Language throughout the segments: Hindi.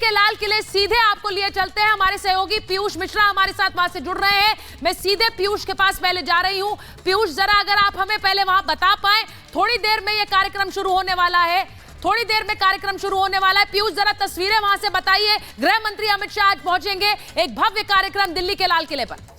के लाल किले सीधे आपको लिए चलते हैं। हमारे सहयोगी पीयूष मिश्रा हमारे साथ वहां से जुड़ रहे हैं। मैं सीधे पीयूष के पास पहले जा रही हूं। पीयूष, जरा अगर आप हमें पहले वहां बता पाए, थोड़ी देर में यह कार्यक्रम शुरू होने वाला है, पीयूष जरा तस्वीरें वहां से बताइए। गृह मंत्री अमित शाह आज पहुंचेंगे, एक भव्य कार्यक्रम दिल्ली के लाल किले पर।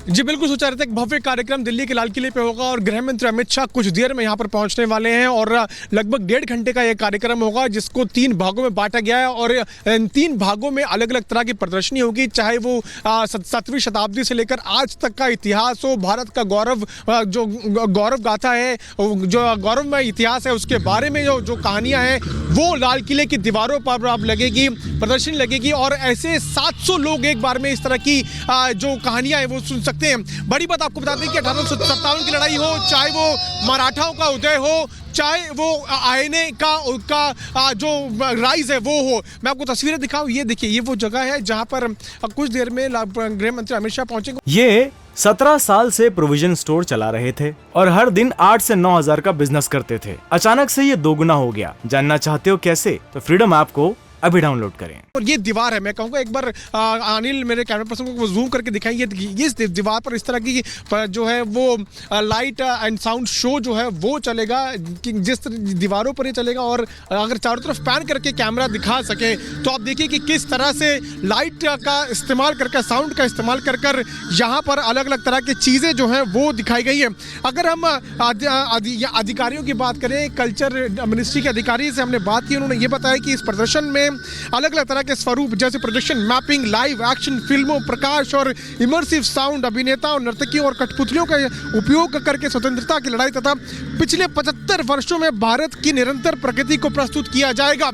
जी बिल्कुल, सोचा रहता है भव्य कार्यक्रम दिल्ली के लाल किले पे होगा और गृह मंत्री अमित शाह कुछ देर में यहाँ पर पहुंचने वाले हैं और लगभग 1.5 घंटे का यह कार्यक्रम होगा, जिसको 3 भागों में बांटा गया है और इन 3 भागों में अलग अलग तरह की प्रदर्शनी होगी, चाहे वो 7वीं शताब्दी से लेकर आज तक का इतिहास हो, भारत का गौरव, जो गौरव गाथा है, जो गौरवमय इतिहास है, उसके बारे में जो कहानियाँ हैं वो लाल किले की दीवारों पर अब लगेगी, प्रदर्शनी लगेगी और ऐसे 700 लोग एक बार में इस तरह की जो कहानियाँ हैं वो सुन सकते हैं। बड़ी बात आपको बता दें कि 1857 की लड़ाई हो, चाहे वो मराठाओं का उदय हो, चाहे वो आईने का जो राइज है वो हो। मैं आपको तस्वीरें दिखाऊं, ये देखिए, ये वो जगह है जहां पर कुछ देर में गृह मंत्री अमित शाह पहुंचेंगे। ये 17 साल से प्रोविजन स्टोर चला रहे थे और हर दिन 8 से 9 हजार का बिजनेस करते थे। अचानक से ये दोगुना हो गया। जानना चाहते हो कैसे? तो फ्रीडम ऐप को अभी डाउनलोड करें। और ये दीवार है, मैं कहूँगा एक बार अनिल मेरे कैमरा पर्सन को जूम करके दिखाइए। इस दीवार पर इस तरह की जो है वो लाइट एंड साउंड शो जो है वो चलेगा, जिस दीवारों पर ये चलेगा। और अगर चारों तरफ पैन करके कैमरा दिखा सके तो आप देखिए कि किस तरह से लाइट का इस्तेमाल करके, साउंड का इस्तेमाल कर यहाँ पर अलग अलग तरह की चीज़ें जो हैं वो दिखाई गई है। अगर हम अधिकारियों की बात करें, कल्चर मिनिस्ट्री के अधिकारी से हमने बात की, उन्होंने ये बताया कि इस प्रदर्शन में अलग अलग तरह के स्वरूप जैसे प्रोजेक्शन, मैपिंग, लाइव एक्शन फिल्मों, प्रकाश और इमर्सिव साउंड, अभिनेताओं, नर्तकियों और कठपुतलियों का उपयोग करके स्वतंत्रता की लड़ाई तथा पिछले 75 वर्षों में भारत की निरंतर प्रगति को प्रस्तुत किया जाएगा।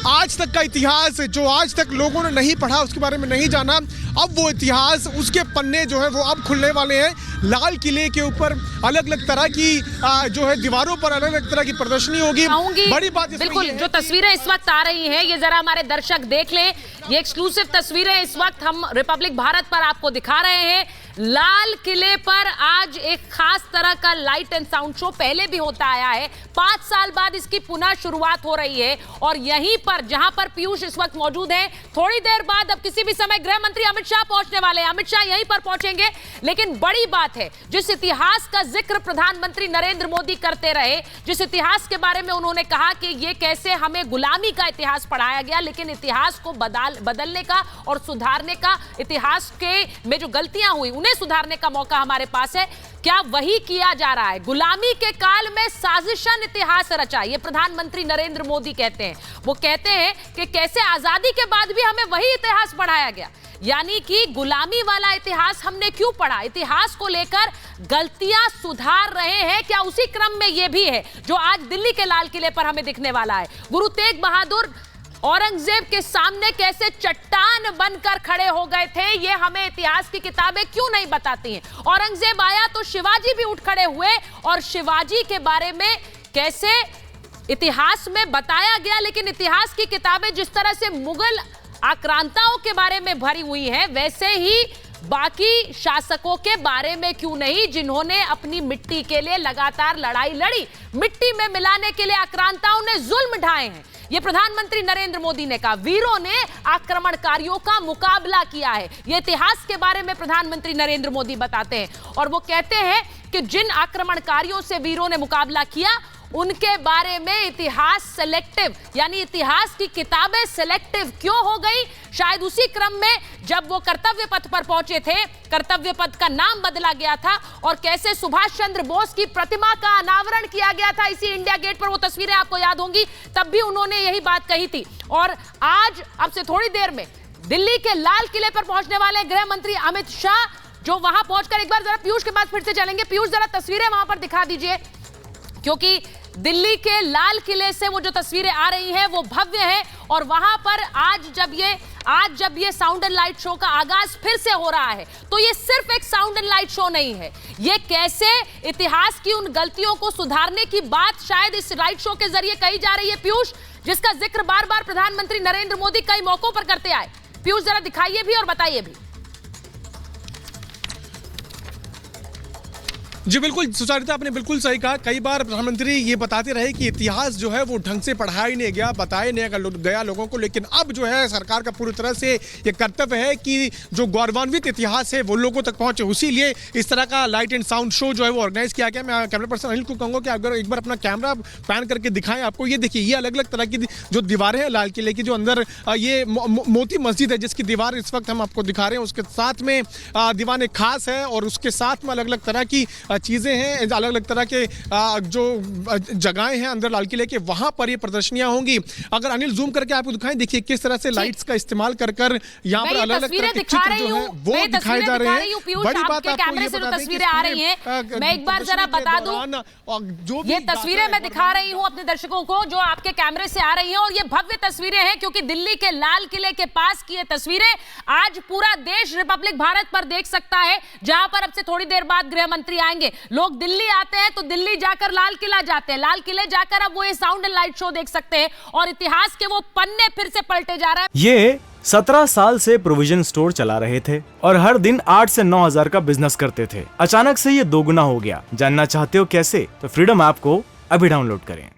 आज तक का इतिहास जो आज तक लोगों ने नहीं पढ़ा, उसके बारे में नहीं जाना, अब वो इतिहास, उसके पन्ने जो है वो अब खुलने वाले हैं। लाल किले के ऊपर अलग अलग तरह की जो है दीवारों पर अलग अलग तरह की प्रदर्शनी होगी। बड़ी बात बिल्कुल, जो तस्वीरें इस वक्त आ रही हैं ये जरा हमारे दर्शक देख लें। ये एक्सक्लूसिव तस्वीरें इस वक्त हम रिपब्लिक भारत पर आपको दिखा रहे हैं। लाल किले पर आज एक खास तरह का लाइट एंड साउंड शो पहले भी होता आया है, 5 साल बाद इसकी पुनः शुरुआत हो रही है। और यहीं पर जहां पर पीयूष इस वक्त मौजूद है, थोड़ी देर बाद अब किसी भी समय गृह मंत्री अमित शाह पहुंचने वाले हैं। अमित शाह यहीं पर पहुंचेंगे। लेकिन बड़ी बात है, जिस इतिहास का जिक्र प्रधानमंत्री नरेंद्र मोदी करते रहे, जिस इतिहास के बारे में उन्होंने कहा कि ये कैसे हमें गुलामी का इतिहास पढ़ाया गया, लेकिन इतिहास को बदलने का और सुधारने का, इतिहास के में जो गलतियां हुई उन्हें सुधारने का मौका हमारे पास है। क्या वही किया जा रहा है? गुलामी के काल में साजिशन इतिहास रचा, ये प्रधानमंत्री नरेंद्र मोदी कहते हैं। वो कहते हैं कि कैसे आजादी के बाद भी हमें वही इतिहास पढ़ाया गया, यानी कि गुलामी वाला इतिहास हमने क्यों पढ़ा? इतिहास को लेकर गलतियां सुधार रहे हैं। क्या उसी क्रम में यह भी है जो आज दिल्ली के लाल किले पर हमें दिखने वाला है? गुरु तेग बहादुर औरंगजेब के सामने कैसे चट्टान बनकर खड़े हो गए थे, ये हमें इतिहास की किताबें क्यों नहीं बताती हैं? औरंगजेब आया तो शिवाजी भी उठ खड़े हुए और शिवाजी के बारे में कैसे इतिहास में बताया गया, लेकिन इतिहास की किताबें जिस तरह से मुगल आक्रांताओं के बारे में भरी हुई है, वैसे ही बाकी शासकों के बारे में क्यों नहीं, जिन्होंने अपनी मिट्टी के लिए लगातार लड़ाई लड़ी, मिट्टी में मिलाने के लिए आक्रांताओं ने जुल्म ढाए हैं। ये प्रधानमंत्री नरेंद्र मोदी ने कहा, वीरों ने आक्रमणकारियों का मुकाबला किया है। ये इतिहास के बारे में प्रधानमंत्री नरेंद्र मोदी बताते हैं और वो कहते हैं कि जिन आक्रमणकारियों से वीरों ने मुकाबला किया, उनके बारे में इतिहास सेलेक्टिव, यानी इतिहास की किताबें सेलेक्टिव क्यों हो गई? शायद उसी क्रम में जब वो कर्तव्य पथ पर पहुंचे थे, कर्तव्य पथ का नाम बदला गया था और कैसे सुभाष चंद्र बोस की प्रतिमा का अनावरण किया गया था इसी इंडिया गेट पर। वो तस्वीरें आपको याद होंगी, तब भी उन्होंने यही बात कही थी। और आज अब से थोड़ी देर में दिल्ली के लाल किले पर पहुंचने वाले गृह मंत्री अमित शाह, जो वहां पहुंचकर एक बार जरा पीयूष के पास फिर से चलेंगे। पीयूष, जरा तस्वीरें वहां पर दिखा दीजिए, क्योंकि दिल्ली के लाल किले से वो जो तस्वीरें आ रही हैं वो भव्य है। और वहां पर आज जब ये साउंड एंड लाइट शो का आगाज फिर से हो रहा है, तो ये सिर्फ एक साउंड एंड लाइट शो नहीं है, ये कैसे इतिहास की उन गलतियों को सुधारने की बात शायद इस लाइट शो के जरिए कही जा रही है पीयूष, जिसका जिक्र बार बार प्रधानमंत्री नरेंद्र मोदी कई मौकों पर करते आए। पीयूष, जरा दिखाइए भी और बताइए भी। जी बिल्कुल सुचारिता, आपने बिल्कुल सही कहा। कई बार प्रधानमंत्री ये बताते रहे कि इतिहास जो है वो ढंग से पढ़ाया ही नहीं गया, बताया नहीं गया लोगों को, लेकिन अब जो है सरकार का पूरी तरह से ये कर्तव्य है कि जो गौरवान्वित इतिहास है वो लोगों तक पहुंचे। उसीलिए इस तरह का लाइट एंड साउंड शो जो है वो ऑर्गेनाइज किया गया। मैं कैमरा पर्सन अनिल को कहूँगा कि अगर एक बार अपना कैमरा पैन करके दिखाएं आपको। ये देखिए, ये अलग अलग तरह की जो दीवारें हैं लाल किले की, जो अंदर ये मोती मस्जिद है जिसकी दीवार इस वक्त हम आपको दिखा रहे हैं, उसके साथ में दीवारें खास है और उसके साथ में अलग अलग तरह की चीज़ें हैं, अलग अलग तरह के जो जगहें हैं अंदर लाल किले के, वहां पर ये प्रदर्शनियां होंगी। अगर अनिल जूम करके आपको दिखाएं, देखिए किस तरह से लाइट्स का इस्तेमाल कर यहाँ पर अलग अलग तरह के चित्र जो है वो दिखाए जा रहे हैं। बड़ी बात आपको ये बता दें कि तस्वीरें आ रही हैं, मैं एक बार जरा बता दूं, जो ये तस्वीरें मैं दिखा रही हूं अपने दर्शकों को जो आपके कैमरे से आ रही हैं, और ये भव्य तस्वीरें हैं क्योंकि दिल्ली के लाल किले के पास की ये तस्वीरें आज पूरा देश रिपब्लिक भारत पर देख सकता है, जहां पर अब से थोड़ी देर बाद गृह मंत्री आएंगे। लोग दिल्ली आते हैं तो दिल्ली जाकर लाल किला जाते हैं, लाल किले जाकर अब वो ये साउंड एंड लाइट शो देख सकते हैं और इतिहास के वो पन्ने फिर से पलटे जा रहे हैं। ये 17 साल से प्रोविजन स्टोर चला रहे थे और हर दिन 8 से 9 हजार का बिजनेस करते थे। अचानक से ये दोगुना हो गया। जानना चाहते हो कैसे? तो फ्रीडम ऐप को अभी डाउनलोड करें।